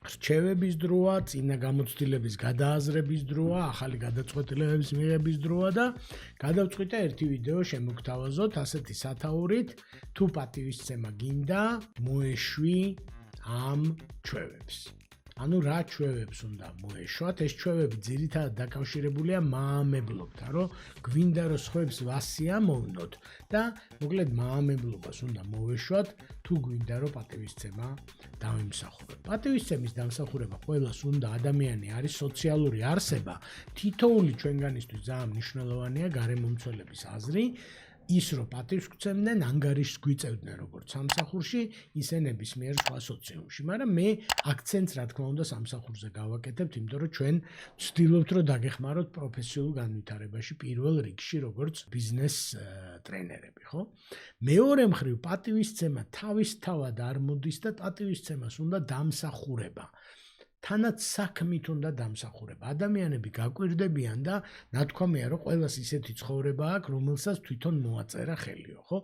რჩევების დროა, წინა გამოცდილების გადააზრების დროა, ახალი გადაწყვეტილებების მიღების დროა და გადავწყვიტე ერთი ვიდეო შემოგთავაზოთ ასეთი სათაურით, თუ პატივისცემა გინდა, მოეშვი ამ ჩვევებს. ანუ რა ჩვევებს უნდა მოეშვათ? ეს ჩვევები ძირითადად დაკავშირებულია მაამებლობთან, რომ გვინდა რომ სხვებს ვასიამოვნოთ და მოკლედ მაამებლობას უნდა მოვეშვათ, თუ გვინდა რომ პატივისცემა დავიმსახუროთ. პატივისცემის დამსახურება ყველას უნდა, ადამიანი არის სოციალური არსება, თითოეული ჩვენგანისთვის ძალიან მნიშვნელოვანია გარემომცველების აზრი. ის რომ პატივს გვცემდნენ, ანგარიშს გვიწევდნენ როგორც სამსახურში, ისე ნებისმიერ სხვა სოციუმში. მაგრამ მე აქცენტს რა თქმა უნდა სამსახურზე გავაკეთებთ, იმიტომ რომ ჩვენ ვცდილობთ რომ დაგეხმაროთ პროფესიულ განვითარებაში პირველ რიგში როგორც ბიზნეს ტრენერები, ხო? მეორე მხრივ პატივისცემა თავისთავად არ მოდის და პატივისცემას უნდა დამსახურება. თანაც საქმით უნდა დამსახურება. ადამიანები გაკვირდებიან და ნათქვამია რომ ყველას ისეთი ცხოვრება აქვს, რომელსაც თვითონ მოაწერა ხელიო, ხო?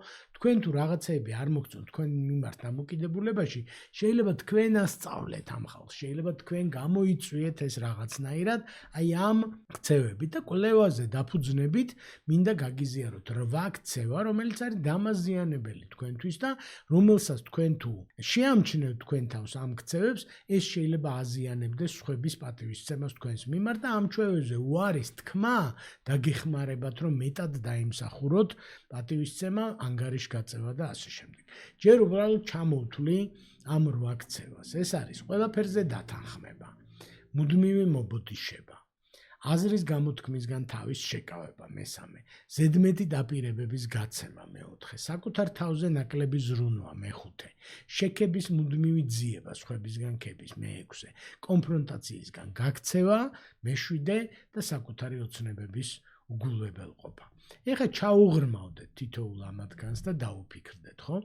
თქვენ თუ რაღაცეები არ მოგწონთ თქვენ მიმართ დამოკიდებულებაში, შეიძლება თქვენ ასწავლეთ ამ ხალხს, შეიძლება თქვენ გამოიწვიეთ ეს რაღაცნაირად, აი ამ ქცევებით და კვლევაზე დაფუძნებით, მინდა გაგიზიაროთ 8 ქცევა, რომელიც არის დამაზიანებელი თქვენთვის და რომელსაც თქვენ თუ შეამჩნევთ თქვენ თავს ამ ქცევებს, ეს შეიძლება აზიანებდეს სხვების პატივისცემას თქვენს მიმართ და ამ ჩვევებზე უარის თქმა დაგეხმარებათ, რომ მეტად დაიმსახუროთ პატივისცემა, ანგარიშ გაწევა და ასე შემდეგ. ჯერ უბრალოდ ჩამოვთვლი ამ 8 ქცევას. ეს არის ყველაფერზე დათანხმება, მუდმივი მობოდიშება, აზრის გამოთქმისგან თავის შეკავება, მესამე, ზედმეტი დაპირებების გაცემა, მეოთხე, საკუთარ თავზე ნაკლები ზრუნვა, მეხუთე, შექების მუდმივი ძიება, სხვებისგან ქების, მეექვსე, კონფრონტაციისგან გაქცევა, მეშვიდე და საკუთარი ოცნებების უგულებელყოფა. ეხლა ჩაუღრმავდეთ თითოეულ ამათგანს და დაუფიქრდეთ, ხო?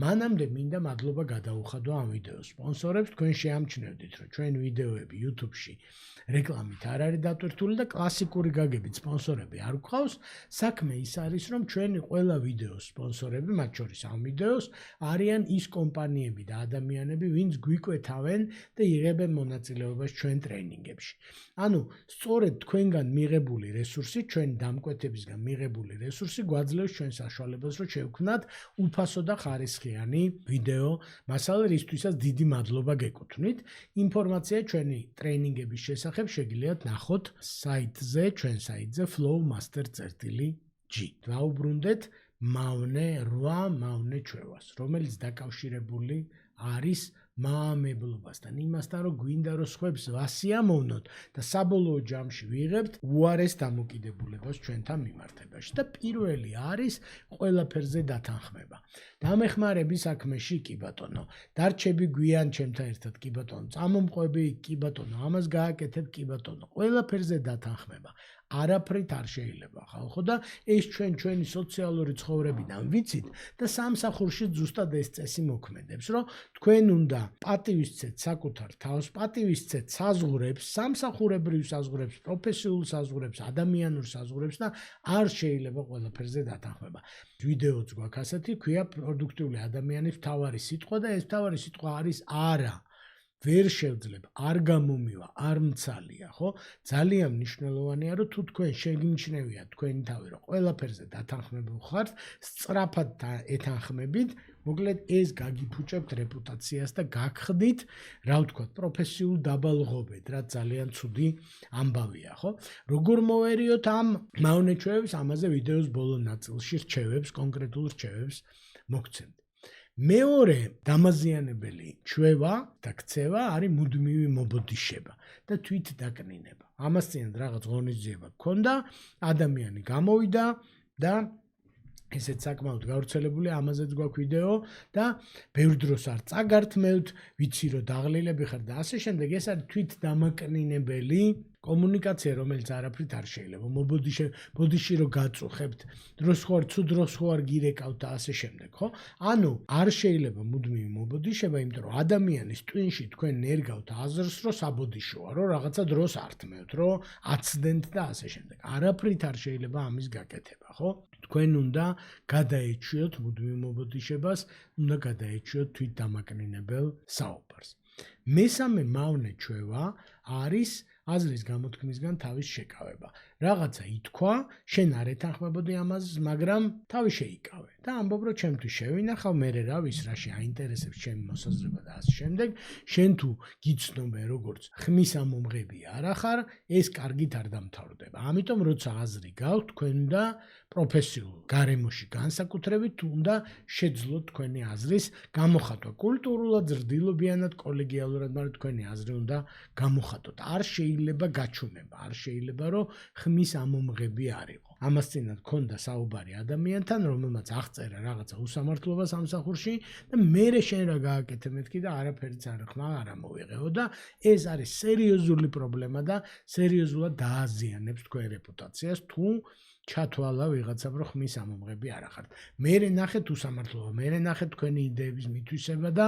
მანამდე მინდა მადლობა გადაუხადო ამ ვიდეოს სპონსორებს, თქვენ შეამჩნევდით, რომ ჩვენ ვიდეოები YouTube-ში რეკლამით არ არის დატვირთული და კლასიკური გაგებით სპონსორები არ გვყავს. საქმე ის არის, რომ ჩვენი ყველა ვიდეოს სპონსორები, მათ შორის ამ ვიდეოს, არიან ის კომპანიები და ადამიანები, ვინც გვიკვეთავენ და იღებენ მონაწილეობას ჩვენ ტრენინგებში. ანუ სწორედ თქვენგან მიღებული რესურსი, ჩვენ დამკვეთებისგან მიღებული რესურსი გვაძლევს ჩვენ საშუალებას, რომ შევქმნათ უფასო და ხარისხიანი ვიდეო მასალა, რისთვისაც დიდი მადლობა გეკუთვნით. ინფორმაცია ჩვენი ტრენინგების შესახებ შეგიძლიათ ნახოთ საიტზე, ჩვენ საიტზე flowmaster.g. დაუბრუნდეთ მავნე 8 მავნე ჩვევას, რომელიც დაკავშირებული არის მაამებლობასთან, იმასთან, რომ გვინდა რომ სხვებს ვასიამოვნოთ და საბოლოო ჯამში ვიღებთ უარეს დამოკიდებულებას ჩვენთან მიმართებაში. და პირველი არის ყველაფერზე დათანხმება. დამეხმარების საქმეში კი ბატონო, დარჩები გვიან ჩემთან ერთად კი ბატონო, წამომყვები კი ბატონო, ამას გააკეთებ კი ბატონო, ყველაფერზე დათანხმება. არაფრით არ შეიძლება ხალხო და ეს ჩვენი სოციალური ცხოვრებიდან ვიცით და სამსახურში ზუსტად ეს წესი მოქმედებს, რომ თქვენ უნდა პატივისცეთ საკუთარ თავს, პატივისცეთ საზღურებს, სამსახურებრივ საზღურებს, პროფესიულ საზღურებს, ადამიანურ საზღურებს და არ შეიძლება ყველაფერზე დათანხმება. ვიდეოც გვაქვს ასეთი, ქვია პროდუქტიული ადამიანის მთავარი სიტყვა და ეს მთავარი სიტყვა არის არა. ვერ შევძლებ, არ გამომივა, არ მცალია, ხო? ძალიან მნიშვნელოვანია, რომ თუ თქვენ შეგიმჩნევიათ თქვენი თავი, რომ ყველაფერზე დათანხმებულ ხართ, სწრაფად ეთანხმებით, მოკლედ ეს გაგიფუჭებთ რეპუტაციას და გაგხდით, რა ვთქვათ, პროფესიულ დაბალღობედ, რაც ძალიან ცუდი ამბავია, ხო? როგორ მოვერიოთ ამ მავნე ჩვევებს, ამაზე ვიდეოს ბოლო ნაწილში რჩევებს, კონკრეტულ რჩევებს მოგცემთ. მეორე დამაზიანებელი ჩვევა და ქცევა არის მუდმივი მობოდიშება და თვით დაკნინება. ამასწინად რაღაც ღონისძიება გქონდა, ადამიანი გამოვიდა და ესეც საკმაოდ გავრცელებული, ამაზეც გვაქვს ვიდეო და ბევრ დროს არ წაგართმევთ, ვიცი რომ დაღლილები ხარ და ასე შემდეგ. ეს არის თვით დამაკნინებელი კომუნიკაცია, რომელიც არაფრით არ შეიძლება. ბოდიში რომ გაწუხებთ, დროს ხوار, თუ დროს ხوار გირეკავთ და ასე შემდეგ, ხო? ანუ არ შეიძლება მუდმივი მობოდიშება, იმიტომ რომ ადამიანის ტვინში თქვენ ნერგავთ აზრს, რომ საბოდიშოა, რომ რაღაცა დროს ართმევთ, რომ აცდენთ და ასე შემდეგ. არაფრით არ შეიძლება ამის გაკეთება, ხო? თქვენ უნდა გადაეჩვიოთ მუდმივ მობოდიშებას, უნდა გადაეჩვიოთ თვითდამაკნინებელ საუბარს. მესამე მავნე ჩვევა არის აზრის გამოთქმისგან თავის შეკავება. რაღაცა ითქვა, შენ არ ეთანხმებოდი ამას, მაგრამ თავი შეიკავე. და ამბობ, რომ ჩემთვის შევინახავ, მე რა ვის რაში აინტერესებს ჩემი მოსაზრება და ასე შემდეგ. შენ თუ გიცნობე როგორც ხმის ამომღები არ ახარ, ეს კარგით არ დამთავრდება. ამიტომ როცა აზრი გაქვთ, თქვენ უნდა პროფესიულ გარემოში განსაკუთრებით უნდა შეძლოთ თქვენი აზრის გამოხატვა. კულტურულად, ზრდილობიანად, კოლეგიალურად, მაგრამ თქვენი აზრი უნდა გამოხატოთ. არ შეიძლება გაჩვენება, არ შეიძლება რომ ხმის ამომღები არ იყო. ამას წინათ ქონდა საუბარი ადამიანთან, რომელმაც აღწერა რაღაცა უსამართლობა სამსახურში და მერე შენ რა გააკეთე მეთქი და არაფერიც არ ხმა არ ამოვიღეო და ეს არის სერიოზული პრობლემა და სერიოზულად დააზიანებს თქვენ რეპუტაციას თუ ჩათვალა ვიღაცამ რომ ხმის ამომღები არ ახართ. მერე ნახეთ უსამართლობა, მერე ნახეთ თქვენი იდეების მითვისება და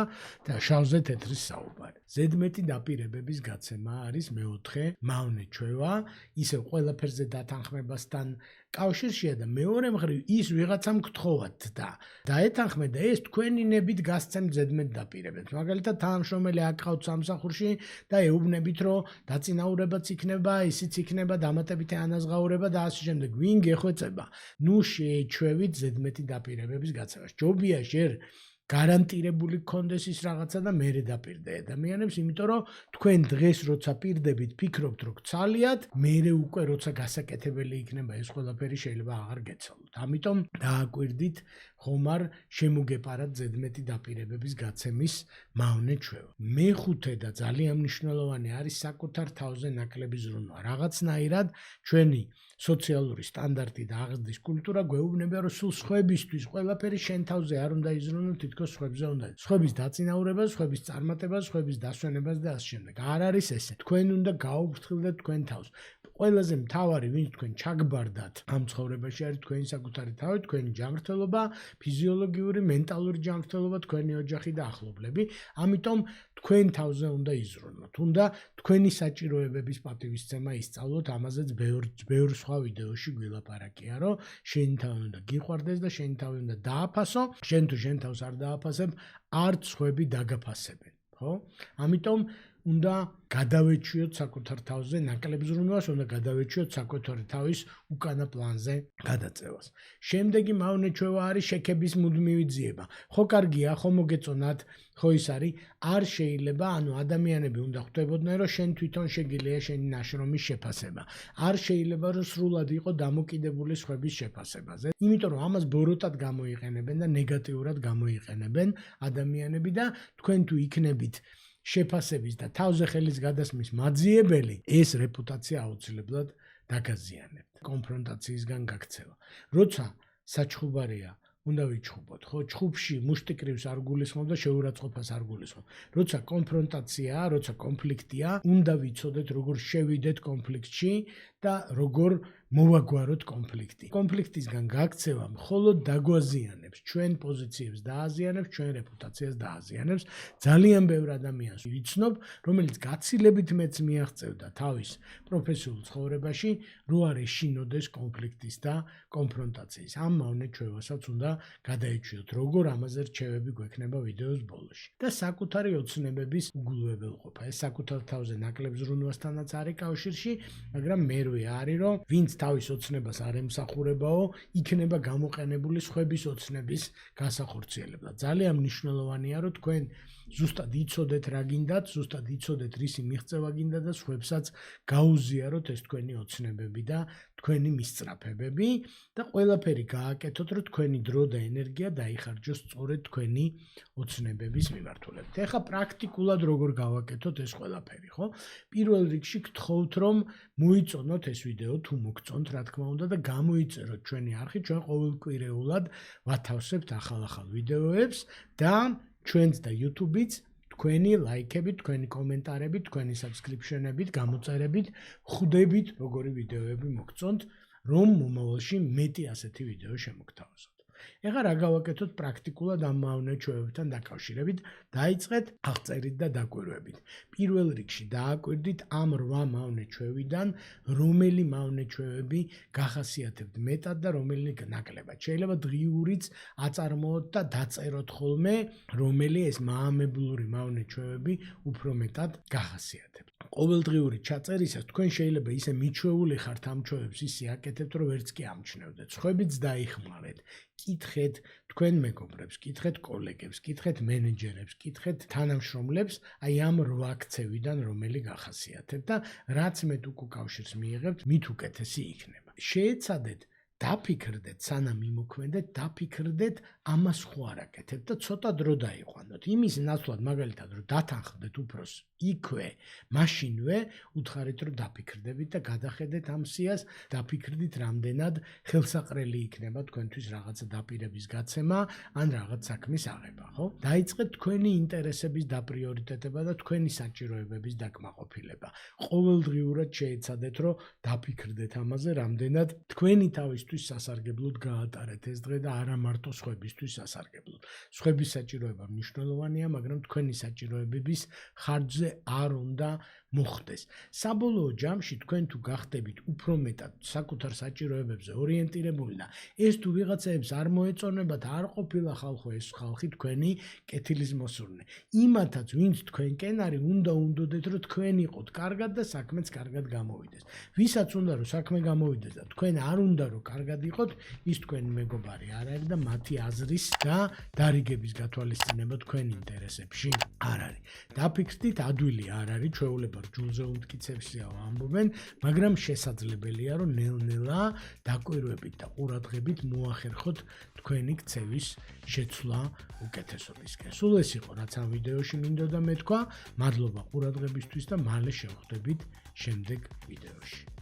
შავზე თეთრის საუბარი. ზედმეტი დაპირებების გაცემა არის მეოთხე მავნე ჩვევა, ისევ ყველაფერზე დათანხმებასთან კავშირშია და მეორე მხრივ ის ვიღაცამ გთხოვათ და დაეთანხმე და ეს თქვენი ნებით გასცემთ ზედმეტ დაპირებებს. მაგალითად თანამშრომელი აკყავთ სამსახურში და ეუბნებით რომ დაწინაურებაც იქნება, ისიც იქნება, დამატებითი ანაზღაურება და ასე შემდეგ. ვინ გეხვეწება? ნუ შეეჩვევით ზედმეტი დაპირებების გაცემა. ჯობია ჯერ გარანტირებული გქონდეს ის რაღაცა და მერე დაპირდე ადამიანებს, იმიტომ რომ თქვენ დღეს როცა პირდებით ფიქრობთ რომ გცალიათ, მერე უკვე როცა გასაკეთებელი იქნება ეს ყველაფერი შეიძლება აღარ გეცალოთ. ამიტომ დააკვირდით ხომარ შემოგეპარათ ზედმეტი დაპირებების გაცემის მავნე ჩვევა. მეხუთე და ძალიან მნიშვნელოვანი არის საკუთარ თავზე ნაკლები ზრუნვა. რაღაცნაირად ჩვენი სოციალური სტანდარტი და აღზრდის კულტურა გვეუბნება რომ სულ სხვებისთვის ყველაფერი შენ თავზე არ უნდა იზრუნო, თითქოს სხვებზე უნდა. სხვების დაწინაურებას, სხვების წარმატებას, სხვების დასვენებას და ასე შემდეგ. არ არის ესე. თქვენ უნდა გაუფრთხილდეთ თქვენ თავს. ყველაზე მთავარი ვინც თქვენ ჩაგბარდათ ამ ცხოვრებაში არის თქვენი საკუთარი თავი, თქვენი ჯანმრთელობა, ფიზიოლოგიური, მენტალური ჯანმრთელობა, თქვენი ოჯახი და ახლობლები. ამიტომ თქვენ თავზე უნდა იზრუნოთ. უნდა თქვენი საჭიროებების პატივისცემა ისწავლოთ, ამაზეც ბევრ სხვა ვიდეოში გვილაპარაკია, რომ შენი თავი უნდა გიყვარდეს და შენი თავი უნდა დააფასო. შენ თუ შენ თავს არ დააფასებ, არც სხვები დაგაფასებენ, ხო? ამიტომ უნდა გადავეჩვიოთ საკუთარ თავზე ნაკლებ ზრუნვას, უნდა გადავეჩვიოთ საკუთარი თავის უკანა პლანზე გადაწევას. შემდეგი მავნე ჩვევა არის შექების მუდმივი ძიება. ხო კარგია, ხო მოგეწონათ, ხო ის არის, არ შეიძლება, ანუ ადამიანები უნდა ხვდებოდნენ, რომ შენ თვითონ შეგიძლია შენი ნაშრომის შეფასება. არ შეიძლება, რომ სრულად იყო დამოკიდებული სხვების შეფასებაზე. იმიტომ რომ ამას ბოროტად გამოიყენებენ და ნეგატიურად გამოიყენებენ ადამიანები და თქვენ თუ იქნებით შეფასების და თავზე ხელის გადასმის მაძიებელი, ეს რეპუტაცია აუცილებლად დაგაზიანებთ. კონფრონტაციისგან გაქცევა. როცა საჩხუბარია, უნდა ვიჩხუბოთ, ხო? ჩხუბში მუშტიკრივს არ გულისხმობ და შეურაცხყოფას არ გულისხმობ. როცა კონფრონტაციაა, როცა კონფლიქტია, უნდა ვიცოდეთ როგორ შევიდეთ კონფლიქტში და როგორ მოვაგვაროთ კონფლიქტი. კონფლიქტისგან გაქცევა მხოლოდ დაგვაზიანებს ჩვენ პოზიციებს დააზიანებს, ჩვენ რეპუტაციას დააზიანებს. ძალიან ბევრ ადამიანს ვიცნობ, რომელიც გაცილებით მეც მიაღწევდა თავის პროფესიულ ცხოვრებაში, რო არ ეშინოდეს კონფლიქტის და კონფრონტაციის. ამ მავნე ჩვევასაც უნდა გადაეჩვიოთ, როგორ ამაზე რჩევები გვექნება ვიდეოს ბოლოში. და საკუთარი ოცნებების უგულებელყოფა. ეს საკუთარ თავზე ნაკლებ ზრუნვასთანაც არის კავშირში, მაგრამ მერვე არის, რომ ვინც თავის ოცნებას არ ემსახურებაო, იქნება გამოყენებული სხვების ოცნების გასახორციელებლად. ძალიან მნიშვნელოვანია, რომ თქვენ ზუსტად იცოდეთ რა გინდათ, ზუსტად იცოდეთ რისი მიღწევა გინდა და სხვებსაც გაუზიაროთ ეს თქვენი ოცნებები და თქვენი მისწრაფებები და ყველაფერი გააკეთოთ, რომ თქვენი დრო და ენერგია დაიხარჯოს სწორედ თქვენი ოცნებების მიმართულებით. ეხლა პრაქტიკულად როგორ გავაკეთოთ ეს ყველაფერი, ხო? პირველ რიგში გთხოვთ, რომ მოიწონოთ ეს ვიდეო თუ მოგწონთ, რა თქმა უნდა და გამოიწეროთ ჩვენი არხი, ჩვენ ყოველკვირეულად ვათავსებთ ახალ ვიდეოებს და ჩვენც და YouTube-იც თქვენი ლაიქებით, თქვენი კომენტარებით, თქვენი subscription-ებით, გამოწერებით ხვდებით, როგორი ვიდეოები მოგწონთ, რომ მომავალში მეტი ასეთი ვიდეო შემოგთავაზოთ. ეხლა რა გავაკეთოთ პრაქტიკულად ამ მავნე ჩვევებთან დაკავშირებით? დაიწყეთ აღწერით და დაკვირვებით. პირველ რიგში დააკვირდით ამ 8 მავნე ჩვევიდან რომელი მავნე ჩვევები გახასიათებთ მეტად და რომელი ნაკლებად. შეიძლება დღიურიც აწარმოოთ და დაწეროთ ხოლმე, რომელი ეს მაამებლური მავნე ჩვევები უფრო მეტად გახასიათებთ. ყოველდღიური ჩაწერისას თქვენ შეიძლება ისე მიჩვეული ხართ ამ ჩვევებს ისე აკეთებთ, რომ ვერც კი ამჩნევდეთ. სხვებიც დაიხმარეთ. კითხეთ თქვენ მეგობრებს, კითხეთ კოლეგებს, კითხეთ მენეჯერებს, კითხეთ თანამშრომლებს, აი ამ 8 ქცევიდან რომელი გახასიათებთ და რაც მეტ უკავშირს მიიღებთ, მით უკეთესი იქნება. შეეცადეთ დაფიქრდეთ, სანამ იმოქმედეთ, დაფიქრდეთ ამას ხო არ აკეთებთ და ცოტა დრო დაიყვანოთ. იმის ნაცვლად მაგალითად რომ დათანხმდეთ უფროს იქვე, მაშინვე უთხარით რომ დაფიქრდებით და გადახედეთ ამ სიას, დაფიქრდით რამდენად ხელსაყრელი იქნება თქვენთვის რაღაცა დაპირების გაცემა ან რაღაც საქმის აღება, ხო? დაიწყეთ თქვენი ინტერესების დაპრიორიტეტება და თქვენი საჭიროებების დაკმაყოფილება. ყოველდღიურად შეეცადეთ რომ დაფიქრდეთ ამაზე, რამდენად თქვენი თავისთვის სასარგებლოდ გაატარეთ ეს დღე და არა მარტო სხვებისთვის სასარგებლოდ. სხვების საჭიროება მნიშვნელოვანია, მაგრამ თქვენი საჭიროებების ხარჯზე არ უნდა მოხდეს. საბოლოო ჯამში თქვენ თუ გახდებით უფრო მეტად საკუთარ საჭიროებებზე ორიენტირებული და ეს თუ ვიღაცებს არ მოეწონებათ, არ ყოფილა ხალხო ეს ხალხი თქვენი კეთილის მოსურნე. იმათაც ვინც თქვენკენ არის, უნდა უნდოდეთ რომ თქვენ იყოთ კარგად და საქმეც კარგად გამოვიდეს. ვისაც უნდა რომ საქმე გამოვიდეს და თქვენ არ უნდა რომ კარგად იყოთ, ის თქვენი მეგობარი არ არის და მათი აზრის და დარიგების გათვალისწინება თქვენ ინტერესებში არ არის. დაფიქრდით, ადვილი არ არის, ჩვეულებრივ ჯულზე უმტკიცებსია ამბობენ, მაგრამ შესაძლებელია რომ ნელ-ნელა დაკვირვებით და ყურადღებით მოახერხოთ თქვენი ქცევის შეცვლა უკეთესობისკენ. სულ ეს იყო რაც ამ ვიდეოში მინდოდა მეთქვა. მადლობა ყურადღებისთვის და მალე შევხვდებით შემდეგ ვიდეოში.